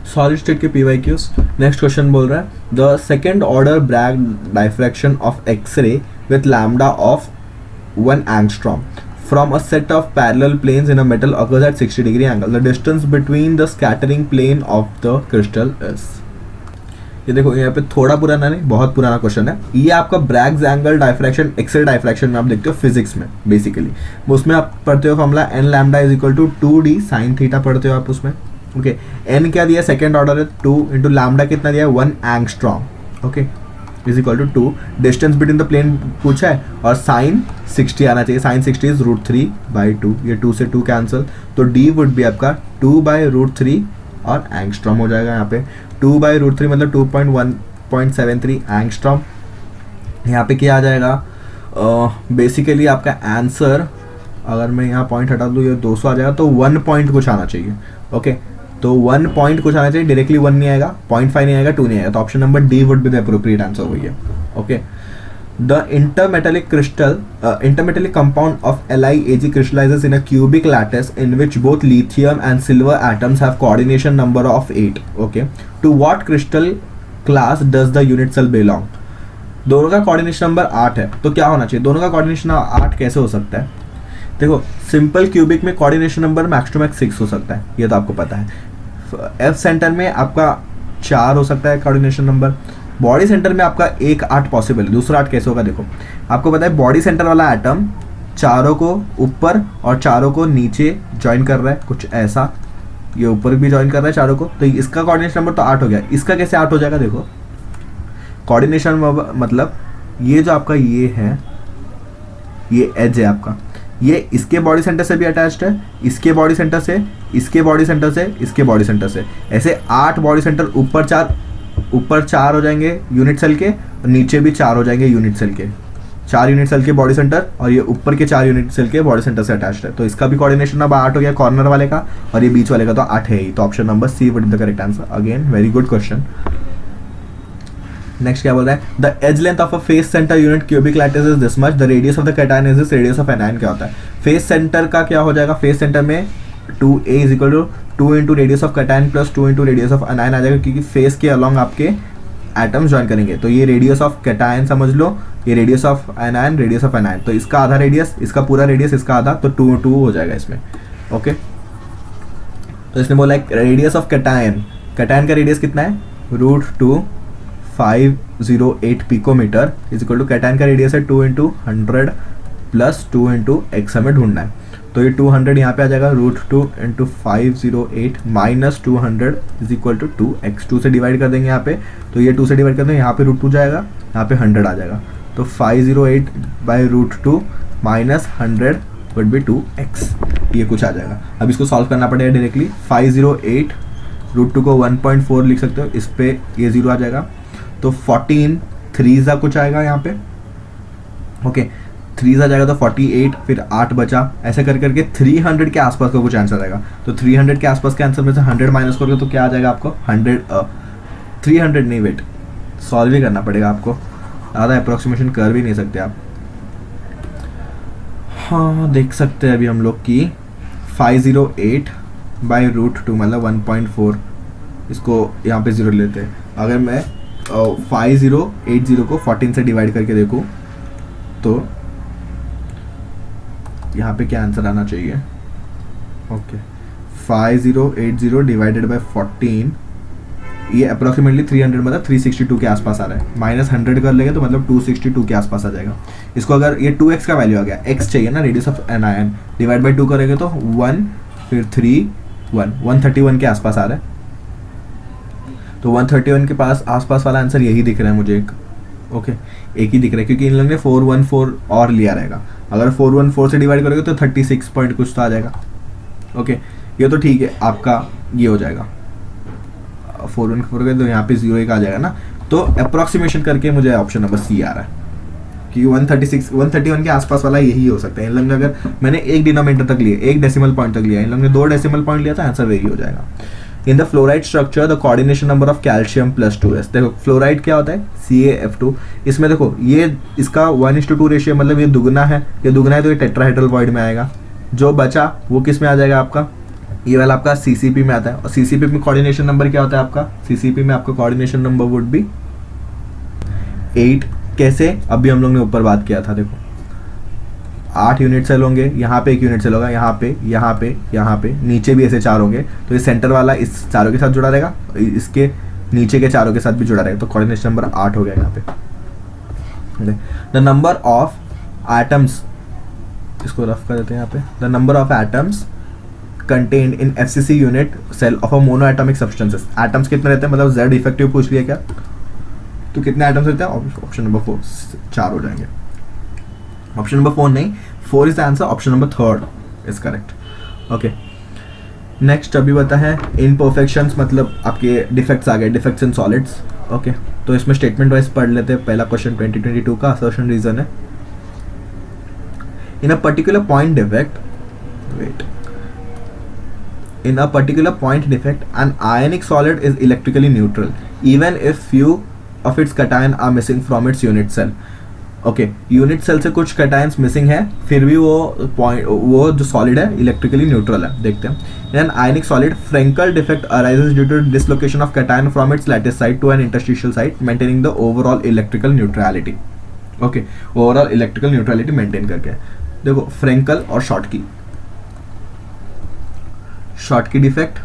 Solid state के PYQs। Next question बोल रहा है the second order Bragg diffraction of X-ray with lambda of 1 angstrom from a set of parallel planes in a metal occurs at 60-degree angle. The distance between the scattering plane of the crystal is। ये देखो यहाँ पे थोड़ा पुराना नहीं, बहुत पुराना question है। ये आपका Bragg's angle diffraction, X-ray diffraction में आप देखते हो फिजिक्स में बेसिकली। उसमें आप पढ़ते हो formula N lambda is equal to 2d sine theta पढ़ते हो आप उसमें। ओके, एन क्या दिया, सेकेंड ऑर्डर है 2 इंटू लैम्डा कितना दिया है 1 angstrom। Okay, is equal to 2, distance between the plane पूछा है और साइन 60 आना चाहिए। साइन 60 इज √3/2, ये 2 से 2 कैंसिल, तो डी वुड बी आपका 2/√3 और एंगस्ट्रॉम हो जाएगा। यहाँ पे 2/√3 मतलब 2.1.73 एंगस्ट्रॉम। यहाँ पे क्या आ जाएगा, बेसिकली आपका आंसर अगर मैं यहाँ पॉइंट हटा दूँ ये 200 आ जाएगा, तो 1 पॉइंट कुछ आना चाहिए। ओके, तो 1 पॉइंट कुछ आना चाहिए, डायरेक्टली 1 नहीं आएगा, 0.5 नहीं आएगा, 2 नहीं आएगा, तो option number D would be the appropriate answer हुई है। Okay, the intermetallic compound of LiAg crystallizes in a cubic lattice in which both lithium and silver atoms have coordination number of 8. Okay, to what crystal class does the unit cell belong? दोनों का coordination number 8 है, तो क्या होना चाहिए, दोनों का coordination 8 कैसे हो सकता है। देखो सिंपल क्यूबिक में coordination number max to max 6 हो सकता है, ये तो आपको पता है। एफ सेंटर में आपका 4 हो सकता है कोऑर्डिनेशन नंबर, बॉडी सेंटर में आपका 1 8 पॉसिबल है। दूसरा 8 कैसे होगा, देखो आपको पता है बॉडी सेंटर वाला एटम चारों को ऊपर और चारों को नीचे ज्वाइन कर रहा है, कुछ ऐसा, ये ऊपर भी ज्वाइन कर रहा है चारों को, तो इसका कोऑर्डिनेशन नंबर तो 8 हो गया। इसका कैसे 8 हो जाएगा, देखो कोऑर्डिनेशन मतलब ये जो आपका ये है, ये एज है आपका, ये इसके बॉडी सेंटर से भी अटैच्ड है, इसके बॉडी सेंटर से, इसके बॉडी सेंटर से, इसके बॉडी सेंटर से, ऐसे 8 बॉडी सेंटर, ऊपर 4 हो जाएंगे यूनिट सेल के, और नीचे भी 4 हो जाएंगे यूनिट सेल के, 4 यूनिट सेल के बॉडी सेंटर, और ये ऊपर के 4 यूनिट सेल के बॉडी सेंटर से अटैच्ड है, तो इसका भी कोऑर्डिनेशन नंबर 8 हो गया कॉर्नर वाले का, और ये बीच वाले का तो 8 है ही, तो option number C would be the correct answer. Again very good question. Next क्या बोल रहा है, the edge length of a face centre unit cubic lattice is this much, the radius of the cation is this, radius of anion क्या होता है। Face centre का क्या हो जाएगा, फेस सेंटर में 2a is equal to 2 into radius of cation plus 2 into radius of anion आ जाएगा, क्योंकि फेस के अलॉन्ग आपके एटम्स ज्वाइन करेंगे, तो ये रेडियस ऑफ कैटायन समझ लो, ये radius of anion, radius of anion, तो इसका आधा रेडियस, इसका पूरा रेडियस, इसका आधा, तो 2 हो जाएगा इसमें। ओके, तो इसने बोला रेडियस ऑफ कैटायन, कैटायन का रेडियस कितना है √2508 picometre is equal to cation का रेडियस है 2 इंटू 100 प्लस 2 इंटू एक्स हमें ढूंढना है, तो ये 200 यहाँ पे आ जाएगा, √2 into 508 minus 200 is equal to 2x, 2 से डिवाइड कर देंगे यहाँ पे, तो ये 2 से डिवाइड कर देंगे, यहाँ पे √2 जाएगा, यहाँ पे 100 आ जाएगा, तो 508/√2 माइनस 100 वुड बी 2x, ये कुछ आ जाएगा। अब इसको सॉल्व करना पड़ेगा डायरेक्टली, 508 √2 को 1.4 लिख सकते हो, इस पे ये 0 आ जाएगा, तो 14 3 कुछ आएगा यहाँ पे। ओके, 3 आ जाएगा तो 48, फिर 8 बचा, ऐसे कर करके 300 के आसपास का कुछ आंसर आएगा, तो 300 के आसपास के आंसर में से 100 माइनस करोगे तो क्या आ जाएगा आपको 300 नहीं, वेट सॉल्व ही करना पड़ेगा आपको, ज़्यादा अप्रोक्सीमेशन कर भी नहीं सकते आप। हाँ देख सकते हैं अभी हम लोग की 508/√2 मतलब 1.4, इसको यहाँ पे 0 लेते हैं, अगर मैं 5080 को 14 से डिवाइड करके देखूँ तो यहाँ पे क्या आंसर आना चाहिए। ओके, 5080 डिवाइडेड बाय 14, ये अप्रोक्सीमेटली 300 मतलब 362 के आसपास आ रहा है, माइनस 100 कर लेंगे तो मतलब 262 के आसपास आ जाएगा। इसको अगर ये 2x का वैल्यू आ गया, x चाहिए ना, radius of anion, divide by 2 करेंगे तो 1 फिर 3 131 के आसपास आ रहा है, तो 131 के पास आसपास वाला आंसर यही दिख रहा है मुझे एक। ओके, एक ही दिख रहा है क्योंकि इन लोगों ने 414 और लिया रहेगा, अगर 414 से डिवाइड करोगे तो 36 पॉइंट कुछ तो आ जाएगा। ओके, ये तो ठीक है, आपका ये हो जाएगा 414 तो यहाँ पे 0 एक आ जाएगा ना, तो अप्रोक्सीमेशन करके मुझे ऑप्शन नंबर सी आ रहा है कि 131 के आसपास वाला यही हो सकता है। इन लोगों ने अगर मैंने एक डिनोमिनेटर तक लिया, एक डेसिमल पॉइंट तक लिया, इन लोगों ने 2 डेसिमल पॉइंट लिया, तो आंसर वही हो जाएगा। In the fluoride structure the coordination number of calcium +2s, देखो फ्लोराइड क्या होता है CaF2, इसमें देखो ये इसका 1:2 रेशियो, मतलब ये दुगना है, ये दुगना है तो ये टेट्राहेड्रल वॉइड में आएगा, जो बचा वो किस में आ जाएगा आपका ये वाला आपका सीसीपी में आता है, और सीसीपी में कोऑर्डिनेशन नंबर क्या होता है आपका, सीसीपी में आपका कोऑर्डिनेशन नंबर वुड बी 8। कैसे, अभी हम लोग ने ऊपर बात किया था, देखो 8 यूनिट सेल होंगे, यहाँ पे 1 यूनिट सेल होगा, यहाँ पे, यहाँ पे, यहाँ पे, नीचे भी ऐसे 4 होंगे, तो ये सेंटर वाला इस चारों के साथ जुड़ा रहेगा, इसके नीचे के चारों के साथ भी जुड़ा रहेगा, तो कोऑर्डिनेशन नंबर 8 हो गया यहाँ पे। द नंबर ऑफ एटम्स, इसको रफ कर देते हैं यहाँ पे, the number of atoms contained in FCC unit cell of a mono atomic substances. Atoms कितने रहते हैं, मतलब Z इफेक्टिव पूछ लिया क्या, तो कितने एटम्स रहते हैं, ऑप्शन नंबर 4 4 हो जाएंगे। ऑप्शन नंबर 4 नहीं, 4 is the answer, option number 3 is correct. Okay, next अभी बता है इनपरफेक्शंस, मतलब आपके डिफेक्ट्स आ गए, डिफेक्ट्स इन सॉलिड्स। ओके, तो इसमें स्टेटमेंट वाइज पढ़ लेते हैं। पहला क्वेश्चन 2022 का असर्शन रीजन है, in a particular point defect, wait, in a particular point defect an ionic solid is electrically neutral even if few of its cation are missing from its unit cell। Okay, unit cell से कुछ cations missing है, फिर भी वो जो solid है electrically neutral है। देखते हैं, in an ionic solid Frenkel defect arises due to dislocation of cation from its lattice side to an interstitial side maintaining the overall electrical neutrality. Okay, overall electrical neutrality maintain करके। देखो Frenkel और short की defect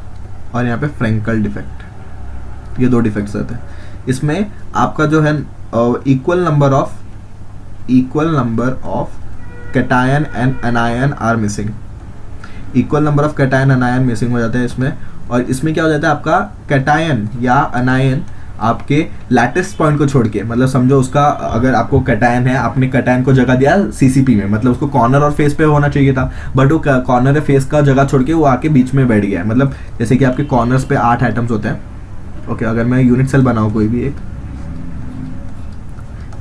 और यहाँ पे Frenkel defect, ये 2 defects रहते हैं। इसमें आपका जो है equal number of cation and anion are missing, equal number of cation anion missing हो जाते हैं इसमें। और इसमें क्या हो जाता है, आपका कैटायन या एनायन आपके लैटिस पॉइंट को छोड़ के, मतलब समझो उसका, अगर आपको कैटायन है, आपने कैटायन को जगह दिया सीसीपी में, मतलब उसको कॉर्नर और फेस पे होना चाहिए था, बट वो कॉर्नर या फेस का जगह छोड़ के वो आके बीच में बैठ गया है। मतलब जैसे कि आपके कॉर्नर्स पे 8 एटम्स होते हैं। ओके, अगर मैं यूनिट सेल बनाऊँ कोई भी, एक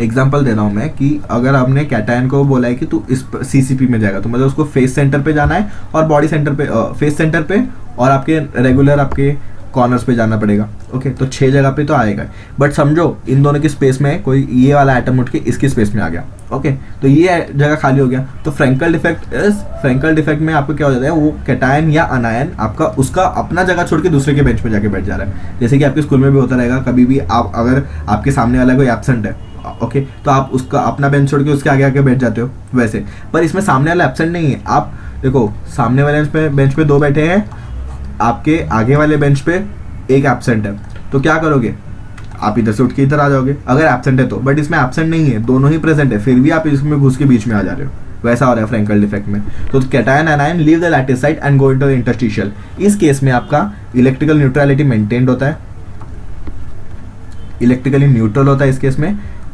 एग्जाम्पल दे रहा हूँ मैं, कि अगर आपने कैटायन को बोला है कि तू इस सीसीपी में जाएगा, तो मतलब उसको फेस सेंटर पे जाना है और बॉडी सेंटर पे, फेस सेंटर पे और आपके रेगुलर आपके कॉर्नर्स पे जाना पड़ेगा। ओके, तो 6 जगह पे तो आएगा, बट समझो इन दोनों की स्पेस में कोई ये वाला एटम उठ के इसकी स्पेस में आ गया। ओके, तो ये जगह खाली हो गया, तो फ्रेंकल डिफेक्ट में आपको क्या हो जाता है, वो कैटायन या अनायन आपका उसका अपना जगह छोड़ के दूसरे के बेंच पे जाके बैठ जा रहा है। जैसे कि आपके स्कूल में भी होता रहेगा, कभी भी आप अगर आपके सामने वाला कोई एब्सेंट है, ओके, तो आप उसका अपना बेंच छोड़ के उसके आगे आके बैठ जाते हो वैसे, पर इसमें सामने वाला एब्सेंट नहीं है। आप देखो सामने वाले बेंच पे 2 बैठे हैं, आपके आगे वाले बेंच पे 1 एब्सेंट है, तो क्या करोगे, आप इधर से उठ के इधर आ जाओगे अगर एब्सेंट है तो, बट इसमें एब्सेंट नहीं है, दोनों ही प्रेजेंट है, फिर भी आप इसमें घुस के बीच में आ जा रहे हो, वैसा हो रहा है फ्रेंकल डिफेक्ट में। तो cation anion leave the lattice side and go into the interstitial. इस केस में आपका इलेक्ट्रिकल न्यूट्रलिटी मेंटेन्ड होता है, इलेक्ट्रिकली न्यूट्रल होता है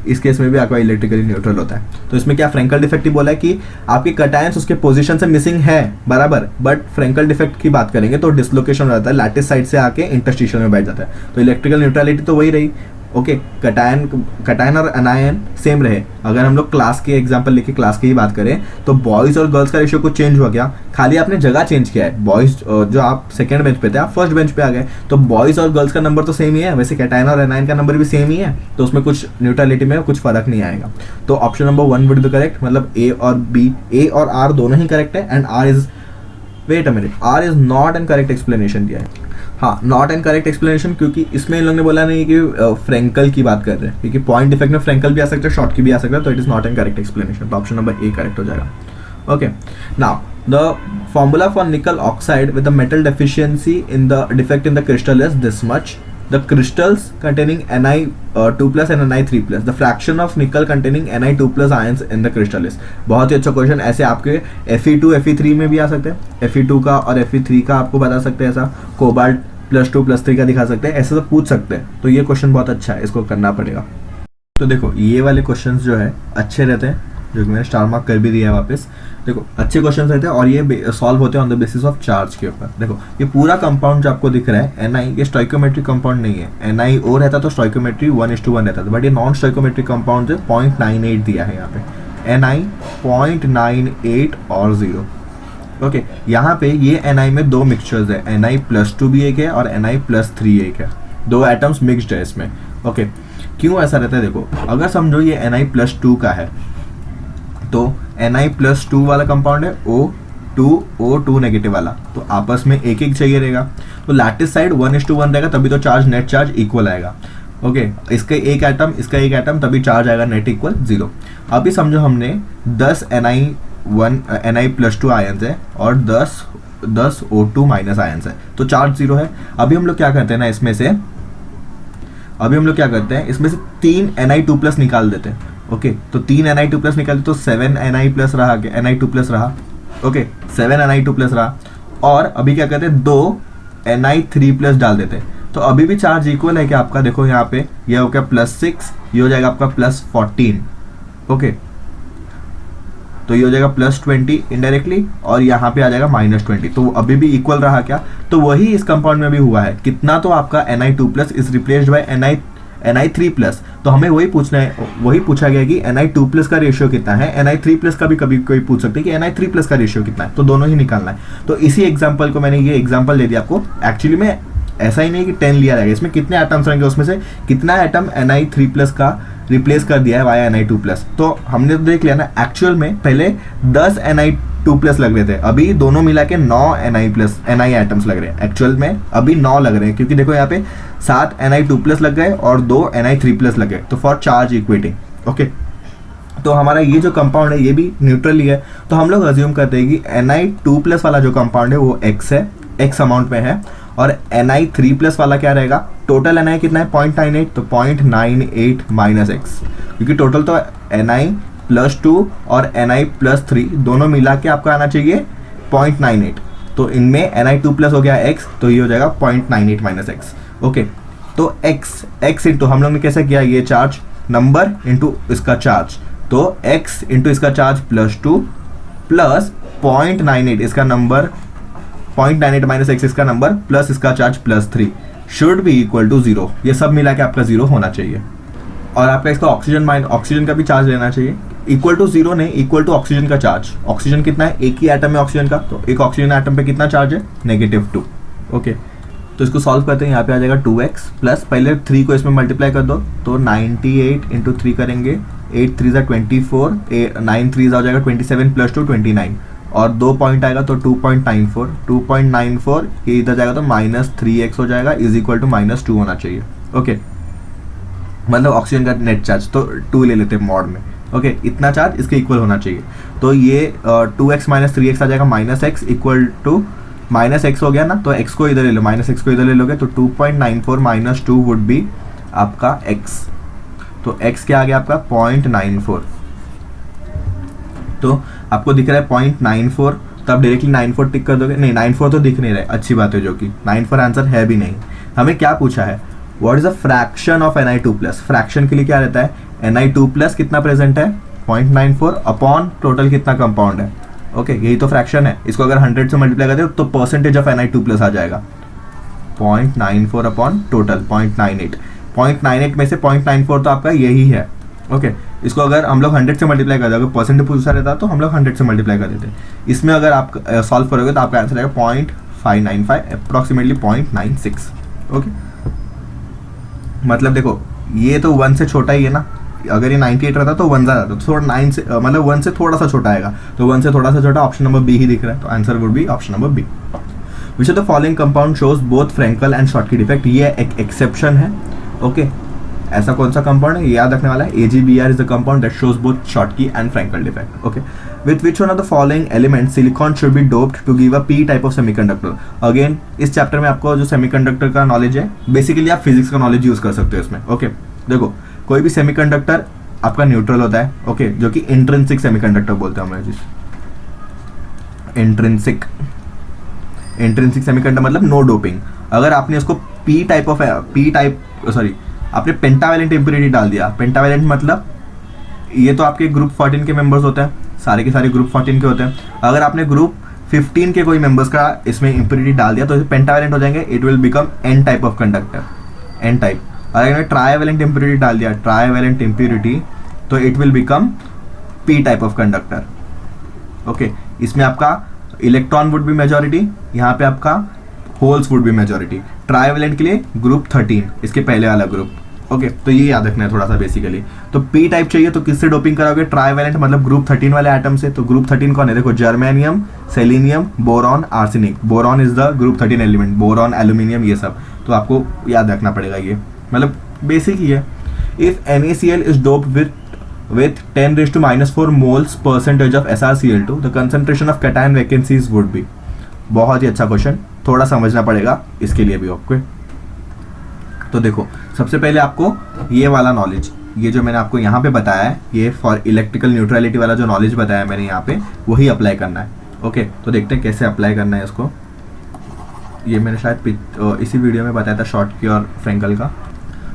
इस केस में भी आपका इलेक्ट्रिकली न्यूट्रल होता है। तो इसमें क्या फ्रेंकल डिफेक्ट ही बोला है कि आपके कैटायंस उसके पोजीशन से मिसिंग है बराबर, बट फ्रेंकल डिफेक्ट की बात करेंगे तो डिसलोकेशन हो जाता है, लैटिस साइड से आके इंटरस्टिशियल में बैठ जाता है। तो इलेक्ट्रिकल न्यूट्रलिटी तो वही रही। ओके, कैटायन और एनायन सेम रहे। अगर हम लोग क्लास के एग्जांपल लेके क्लास की ही बात करें तो बॉयज और गर्ल्स का रेशियो कुछ चेंज हुआ क्या, खाली आपने जगह चेंज किया है। बॉयज जो आप सेकंड बेंच पे थे आप फर्स्ट बेंच पे आ गए, तो बॉयज और गर्ल्स का नंबर तो सेम ही है, वैसे कैटायन और एनायन का नंबर भी सेम ही है, तो उसमें कुछ न्यूट्रलिटी में कुछ फर्क नहीं आएगा। तो option number 1 would be correct, मतलब ए और आर दोनों ही करेक्ट है, and R is not an correct explanation दिया है। हाँ, नॉट एन करेक्ट एक्सप्लेनेशन, क्योंकि इसमें इन लोगों ने बोला नहीं कि फ्रेंकल की बात कर रहे हैं, क्योंकि पॉइंट डिफेक्ट में फ्रेंकल भी आ सकता है, शॉर्ट की भी आ सकता है, तो it is not an correct explanation. तो ऑप्शन नंबर ए करेक्ट हो जाएगा। Okay, now the formula for nickel oxide with the metal deficiency in the defect in the crystal is this much, the crystals containing Ni2+ and Ni3+, the fraction of nickel containing Ni2+ ions in the crystal is। बहुत ही अच्छा question, ऐसे आपके Fe2 Fe3 में भी आ सकते हैं, Fe2 का और Fe3 का आपको बता सकते हैं, ऐसा कोबाल्ट +2+3 का दिखा सकते हैं, ऐसे तो पूछ सकते हैं। तो ये क्वेश्चन बहुत अच्छा है, इसको करना पड़ेगा। तो देखो ये वाले क्वेश्चन जो है अच्छे रहते हैं, जो कि मैंने स्टार मार्क कर भी दिया है वापस। देखो अच्छे क्वेश्चन रहते हैं और ये सॉल्व होते हैं on the basis of charge के ऊपर। देखो ये पूरा कंपाउंड जो आपको दिख रहा है Ni, ये स्टोइकोमेट्रिक कंपाउंड नहीं है। Ni और रहता तो स्टोइकोमेट्री 1:1 रहता था, बट ये नॉन स्टोइकोमेट्रिक कंपाउंड है, 0.98 दिया है यहाँ पे, Ni 0.98 और 0। ओके, यहाँ पे ये Ni में 2 मिक्सचर्स है, Ni+2 भी एक है और Ni+3 एक है, 2 एटम्स मिक्सड है इसमें। ओके, क्यों ऐसा रहता है, देखो अगर समझो ये Ni+2 का है, तो Ni+2 वाला कंपाउंड है O2 2O2 नेगेटिव वाला, तो आपस में एक एक चाहिए रहेगा, तो लैटिस साइड 1:1 रहेगा, तभी तो चार्ज नेट चार्ज इक्वल आएगा। ओके, इसका एक एटम तभी चार्ज आएगा नेट इक्वल 0। अभी समझो हमने 10 Ni+2 आयंस है और 10 O2 माइनस आयंस है, तो चार्ज 0 है। अभी हम लोग क्या करते हैं ना, इसमें से 3 Ni2+ निकाल देते हैं। ओके, तो 3 Ni2+ निकालते तो 7 Ni+ रहा, Ni2+ रहा। ओके, 7 Ni2+ रहा, और अभी क्या करते हैं 2 Ni3+ डाल देते हैं, तो अभी भी चार्ज इक्वल है क्या आपका, देखो यहाँ पे ये हो गया +6, ये हो जाएगा आपका +14। ओके, तो ये हो जाएगा +20 इनडायरेक्टली, और यहाँ पे आ जाएगा -20, तो अभी भी इक्वल रहा क्या, तो वही इस कंपाउंड में भी हुआ है। कितना, तो आपका Ni2+ is replaced by Ni3+, तो हमें वही पूछा गया कि Ni2+ का रेशियो कितना है, Ni3+ का भी कभी कोई पूछ सकते हैं कि Ni3+ का रेशियो कितना है, तो दोनों ही निकालना है। तो इसी एग्जाम्पल को मैंने ये एग्जाम्पल दे दिया आपको। एक्चुअली में ऐसा ही नहीं कि 10 लिया जाएगा, इसमें कितने एटम्स रहेंगे, उसमें से कितना एटम Ni3+ का रिप्लेस कर दिया है वाया Ni2+, तो हमने तो देख लिया ना। एक्चुअल में पहले 10 Ni2+ लग रहे थे, अभी दोनों मिला के 9 Ni एटम्स लग रहे हैं। एक्चुअल में अभी 9 लग रहे हैं, क्योंकि देखो यहाँ पे 7 Ni2+ लग गए और 2 Ni3+ लग गए, तो फॉर चार्ज इक्वेटिंग। ओके, तो हमारा ये जो कंपाउंड है ये भी न्यूट्रल ही है, तो हम लोग अज्यूम करते हैं कि Ni2+ वाला जो कंपाउंड है वो X है, X अमाउंट में है, और Ni3+ वाला क्या रहेगा, टोटल Ni कितना है 0.98, तो 0.98 - X, क्योंकि टोटल तो Ni+2 और Ni+3 दोनों मिला के आपका आना चाहिए 0.98, तो इनमें Ni2+ हो गया X, तो ये हो जाएगा 0.98 - X। ओके, तो X इंटू हम लोग ने कैसे किया, ये चार्ज नंबर इंटू इसका चार्ज, तो X इंटू इसका चार्ज +2 प्लस 0.98 इसका नंबर, 0.98 - X इसका नंबर, प्लस इसका charge +3 should be equal to 0। ये सब मिला के आपका 0 होना चाहिए, और आपका इसका ऑक्सीजन का भी चार्ज लेना चाहिए। इक्वल टू 0 नहीं, इक्वल टू ऑक्सीजन का चार्ज। ऑक्सीजन कितना है, एक ही एटम है ऑक्सीजन का, तो एक ऑक्सीजन एटम पे कितना चार्ज है, -2। ओके, तो इसको सॉल्व करते हैं, यहाँ पे आ जाएगा 2x प्लस, पहले 3 को इसमें मल्टीप्लाई कर दो, तो 98 × 3 करेंगे, 8 3 = 24, 9 3 हो जाएगा 27 + 2 29, और 2 पॉइंट आएगा तो 2.94, ये इधर जाएगा तो -3x हो जाएगा, इज इक्वल टू -2 होना चाहिए। ओके, मतलब ऑक्सीजन का नेट चार्ज तो 2 ले लेते हैं मॉड में। ओके, इतना चार्ज इसके इक्वल होना चाहिए, तो ये 2x - 3x आ जाएगा, -x इक्वल टू -x हो गया ना, तो x को इधर ले लो, -x को इधर ले लोगे, तो 2.94 - 2 वुड बी आपका x, तो x क्या आ गया आपका 0.94, तो आपको दिख रहा है 0.94, तो आप डायरेक्टली 94 टिक कर दोगे, नहीं 94 तो दिख नहीं रहा है, अच्छी बात है, जो कि 94 आंसर है भी नहीं। हमें क्या पूछा है, what is the fraction of Ni2+, fraction के लिए क्या रहता है, Ni2+ कितना प्रेजेंट है 0.94 अपॉन टोटल कितना कंपाउंड है। ओके, यही तो फ्रैक्शन है, इसको अगर 100 से मल्टीप्लाई करते हो तो परसेंटेज ऑफ Ni2+ आ जाएगा, 0.94 अपॉन टोटल 0.98 में से 0.94 तो आपका यही है। ओके, इसको अगर हम लोग 100 से मल्टीप्लाई कर दोगे, परसेंटेज पूछा रहता तो हम लोग 100 से मल्टीप्लाई कर देते, इसमें अगर आप सॉल्व करोगे तो आपका आंसर आएगा 0.595, अप्रॉक्सीमेटली 0.96। ओके, मतलब देखो ये तो 1 से छोटा ही है ना, अगर ये 98 रहता तो 1 ज़्यादा, तो थोड़ा 9 से मतलब 1 से थोड़ा सा छोटा आएगा, तो 1 से थोड़ा सा छोटा, ऑप्शन नंबर बी ही दिख रहा है, तो answer would be option number B. Which of the following compound shows both Frenkel and Schottky defect, ये एक एक्सेप्शन है। ओके, ऐसा कौन सा कंपाउंड है, ये याद रखने वाला है, AgBr is the compound that shows both Schottky and Frenkel defect. Okay, with which one of the following element silicon should be doped to give a P type of semiconductor. Again इस chapter में आपको जो semiconductor का knowledge है, basically आप physics का knowledge use कर सकते हो इसमें। ओके, देखो कोई भी सेमीकंडक्टर आपका न्यूट्रल होता है, ओके, जो कि इंट्रिंसिक सेमीकंडक्टर बोलते हैं हम लोग, इंट्रिंसिक सेमीकंडक्टर मतलब नो डोपिंग। अगर आपने उसको आपने पेंटावैलेंट इंप्योरिटी डाल दिया, पेंटावैलेंट मतलब ये तो आपके ग्रुप 14 के मेंबर्स होते हैं, सारे के सारे ग्रुप 14 के होते हैं, अगर आपने ग्रुप 15 के कोई मेंबर्स का इसमें इंप्योरिटी डाल दिया तो पेंटावैलेंट हो जाएंगे, it will become N type of conductor, N type. अगर मैंने ट्राइवैलेंट इंप्योरिटी डाल दिया, ट्राइवैलेंट इंप्योरिटी, तो it will become P type of conductor. Okay, इसमें आपका इलेक्ट्रॉन वुड बी मेजॉरिटी, यहाँ पे आपका holes would be majority. Trivalent के लिए ग्रुप 13, इसके पहले वाला ग्रुप, ओके तो ये याद रखना है थोड़ा सा बेसिकली। तो पी टाइप चाहिए तो किससे डोपिंग कराओगे, ट्राइवेलेंट मतलब ग्रुप 13 वाले एटम से। तो ग्रुप 13 कौन है, देखो germanium, selenium, boron, arsenic. Boron is the group 13 element, boron, aluminium, ये सब तो आपको याद रखना पड़ेगा, ये मतलब बेसिक ही है। If NaCl is doped with 10⁻⁻⁴ moles percentage of SrCl2 the concentration of cation vacancies would be। बहुत ही अच्छा क्वेश्चन, थोड़ा समझना पड़ेगा इसके लिए भी आपको। तो देखो सबसे पहले आपको ये वाला नॉलेज, ये जो मैंने आपको यहाँ पे बताया है, ये फॉर इलेक्ट्रिकल न्यूट्रलिटी वाला जो नॉलेज बताया मैंने यहाँ पे, वही अप्लाई करना है। ओके तो देखते हैं कैसे अप्लाई करना है इसको। ये मैंने शायद इसी वीडियो में बताया था शॉर्टकी और फ्रेंकल का।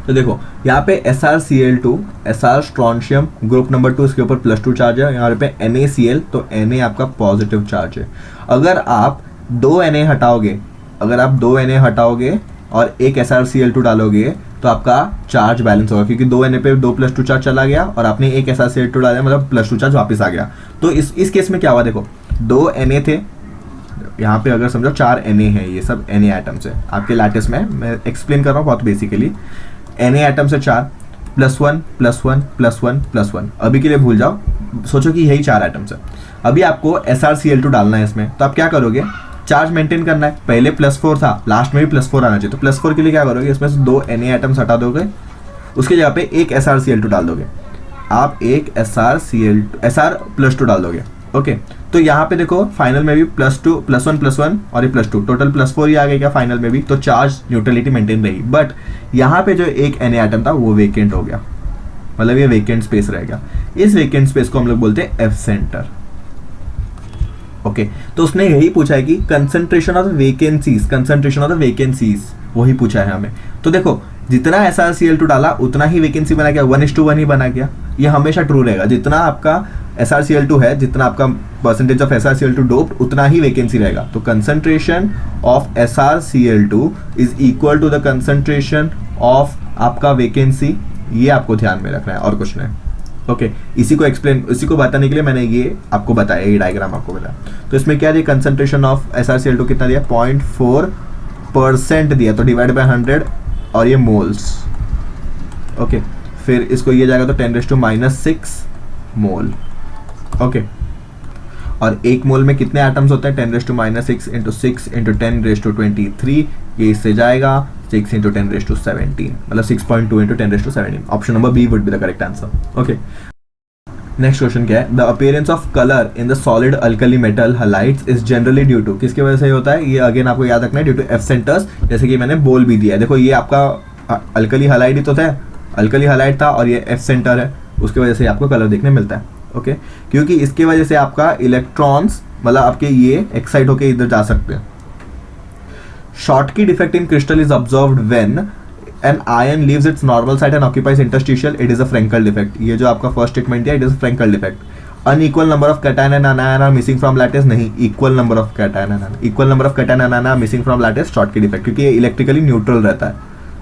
तो देखो यहाँ पे SrCl2, Sr strontium group number 2, इसके ऊपर +2 चार्ज है। यहाँ पे NaCl, तो Na आपका पॉजिटिव चार्ज है। अगर आप 2 Na हटाओगे, अगर आप 2 Na हटाओगे और एक SrCl2 डालोगे तो आपका चार्ज बैलेंस होगा, क्योंकि 2 Na पे 2 +2 चार्ज चला गया और आपने एक SrCl2 डाला, मतलब +2 चार्ज वापस आ गया। तो इस केस में क्या हुआ, देखो 2 Na थे, यहाँ पे अगर समझो 4 Na है, ये सब Na एटम्स है आपके लैटिस में। मैं एक्सप्लेन कर रहा हूँ बहुत बेसिकली। Na एटम से 4 +1 +1 +1 +1, अभी के लिए भूल जाओ, सोचो कि यही 4 एटम्स है। अभी आपको SrCl2 डालना है इसमें, तो आप क्या करोगे, चार्ज मेंटेन करना है। पहले +4 था, लास्ट में भी +4 आना चाहिए, तो +4 के लिए क्या करोगे, इसमें से 2 Na एटम्स हटा दोगे, उसकी जगह पे एक SrCl2 डाल दोगे। आप एक Sr+2 डाल दोगे। ओके तो यहाँ पे देखो फाइनल में भी +2 +1 +1 और ये +2, टोटल +4 ही आ गया क्या फाइनल में भी, तो चार्ज न्यूट्रलिटी मेंटेन रही। बट यहाँ पे जो एक Na एटम था वो वेकेंट हो गया, मतलब ये वेकेंट स्पेस रहेगा। इस वेकेंट स्पेस को हम लोग बोलते हैं F सेंटर। ओके तो उसने यही पूछा है कि कंसंट्रेशन ऑफ द वैकेंसीज, वही पूछा है हमें। तो देखो जितना SrCl2 डाला उतना ही वैकेंसी बना गया, 1:1 ही बना गया। ये हमेशा ट्रू रहेगा, जितना आपका SrCl2 है, जितना आपका परसेंटेज ऑफ SrCl2 डोप्ड, उतना ही वैकेंसी रहेगा। तो concentration of SrCl2 is equal to the concentration of आपका वैकेंसी, ये आपको ध्यान में रखना है और कुछ नहीं। ओके इसी को बताने के लिए मैंने ये आपको बताया, ये डायग्राम आपको बताया। तो इसमें क्या दिया, कंसंट्रेशन ऑफ SrCl2 कितना दिया, 0.4% दिया, तो डिवाइड बाय 100 और ये मोल्स। ओके फिर इसको ये जाएगा तो 10⁻⁻6 मोल। ओके और एक मोल में कितने एटम्स होते हैं, 10⁻⁻6 × 6 × 10⁻23, ये इससे जाएगा 6 × 10⁻17, मतलब 6.2 × 10⁻17। Option number B would be the correct answer. Okay next question क्या है, the appearance of colour in the solid alkali metal halides is generally due to, किसकी वजह से होता है, ये अगेन आपको याद रखना है, ड्यू टू F सेंटर्स, जैसे कि मैंने बोल भी दिया है। देखो ये आपका अल्कली हलाइड ही तो था, अल्कली हलाइड था और ये F सेंटर है, उसकी वजह से आपको कलर देखने मिलता है। ओके क्योंकि इसकी वजह से आपका इलेक्ट्रॉन्स, मतलब आपके ये एक्साइट होके इधर जा सकते हैं। Schottky defect in crystal is observed when an ion leaves its normal site and occupies interstitial, it is a Frenkel defect। ये जो आपका फर्स्ट स्टेटमेंट है, it is a Frenkel defect। Unequal number of cation and anion are missing from lattice, नहीं, equal number of cation and anion are missing from lattice, Schottky defect, क्योंकि ये electrically neutral रहता है।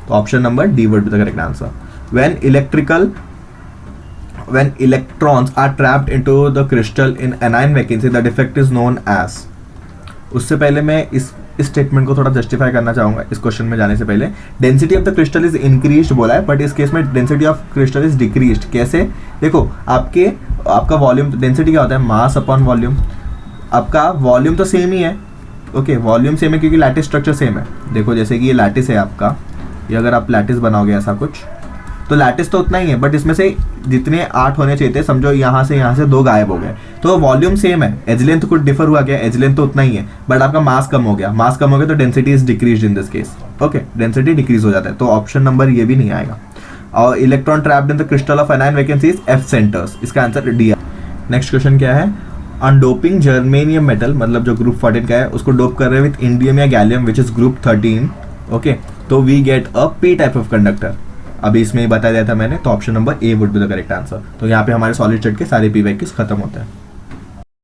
तो option number D would be the correct answer. When electrons are trapped into the crystal in anion vacancy, the defect is known as। उससे पहले मैं इस statement को थोड़ा जस्टिफाई करना चाहूंगा इस क्वेश्चन में जाने से पहले। Density of the crystal is increased बोला है, बट इस केस में density of crystal is decreased. कैसे, देखो आपका वॉल्यूम, डेंसिटी क्या होता है, मास अपॉन वॉल्यूम। आपका वॉल्यूम तो सेम ही है, ओके वॉल्यूम सेम है क्योंकि लैटिस स्ट्रक्चर सेम है। देखो जैसे कि ये लैटिस है आपका, ये अगर आप लैटिस बनाओगे ऐसा कुछ, तो लैटिस तो उतना ही है, बट इसमें से जितने 8 होने चाहिए थे, समझो यहाँ से 2 गायब हो गए, तो वॉल्यूम सेम है। एज लेंथ कुछ डिफर हुआ क्या, एज लेंथ तो उतना ही है, बट आपका मास कम हो गया, तो density is decrease in this case. Okay density decrease हो जाता है, तो ऑप्शन नंबर ये भी नहीं आएगा। और electron trapped in the crystal of anion vacancies F centres, इसका आंसर डी है। नेक्स्ट क्वेश्चन क्या है, अनडोपिंग जर्मेनियम मेटल, मतलब जो ग्रुप 14 का है, उसको डोप कर रहे हैं विद इंडियम या gallium which is group 13। Okay तो we get a P type of conductor. अभी इसमें ही बताया था मैंने, तो option number A would be the correct answer. तो यहाँ पे हमारे सॉलिड स्टेट के सारे P वैक्यूज खत्म होते हैं।